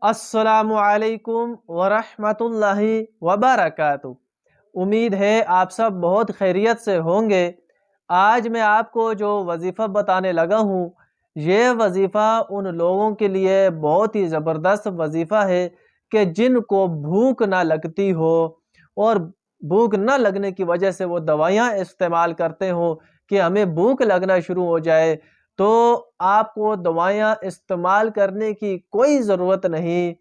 अस्सलामु अलैकुम वरहमतुल्लाहि वबरकातुह। उम्मीद है आप सब बहुत खैरियत से होंगे। आज मैं आपको जो वजीफ़ा बताने लगा हूँ, ये वजीफ़ा उन लोगों के लिए बहुत ही ज़बरदस्त वजीफ़ा है कि जिनको भूख ना लगती हो और भूख ना लगने की वजह से वो दवाइयाँ इस्तेमाल करते हो कि हमें भूख लगना शुरू हो जाए। तो आपको दवाइयाँ इस्तेमाल करने की कोई ज़रूरत नहीं।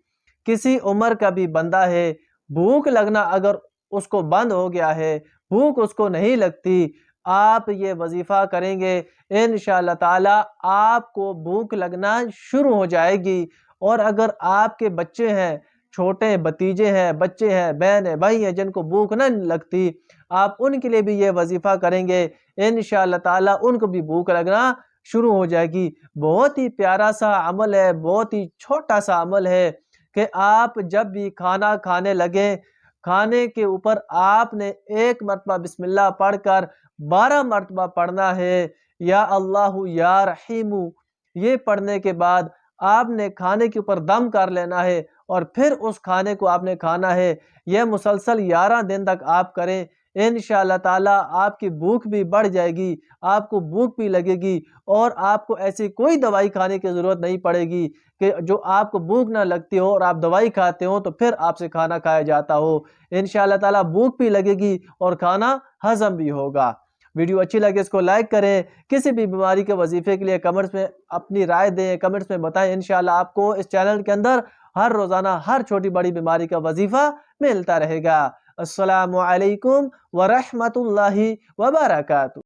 किसी उम्र का भी बंदा है, भूख लगना अगर उसको बंद हो गया है, भूख उसको नहीं लगती, आप ये वजीफ़ा करेंगे, इंशाअल्लाह ताला आपको भूख लगना शुरू हो जाएगी। और अगर आपके बच्चे हैं, छोटे भतीजे हैं, बच्चे हैं, बहन है, भाई हैं, जिनको भूख ना लगती, आप उनके लिए भी ये वजीफ़ा करेंगे, इंशाअल्लाह ताला उनको भी भूख लगना शुरू हो जाएगी। बहुत ही प्यारा सा अमल है, बहुत ही छोटा सा अमल है कि आप जब भी खाना खाने लगें, खाने के ऊपर आपने 1 मरतबा बिस्मिल्लाह पढ़कर 12 मरतबा पढ़ना है, या अल्लाहु या रहीमु। ये पढ़ने के बाद आपने खाने के ऊपर दम कर लेना है और फिर उस खाने को आपने खाना है। यह मुसलसल 11 दिन तक आप करें, इंशाअल्लाह ताला आपकी भूख भी बढ़ जाएगी, आपको भूख भी लगेगी और आपको ऐसी कोई दवाई खाने की ज़रूरत नहीं पड़ेगी कि जो आपको भूख ना लगती हो और आप दवाई खाते हो तो फिर आपसे खाना खाया जाता हो। इंशाअल्लाह ताला भूख भी लगेगी और खाना हज़म भी होगा। वीडियो अच्छी लगे इसको लाइक करें। किसी भी बीमारी के वजीफ़े के लिए कमेंट्स में अपनी राय दें, कमेंट्स में बताएं। इंशाअल्लाह आपको इस चैनल के अंदर हर रोज़ाना हर छोटी बड़ी बीमारी का वजीफ़ा मिलता रहेगा। अस्सलामु अलैकुम वरहमतुल्लाहि वबरकातुहू।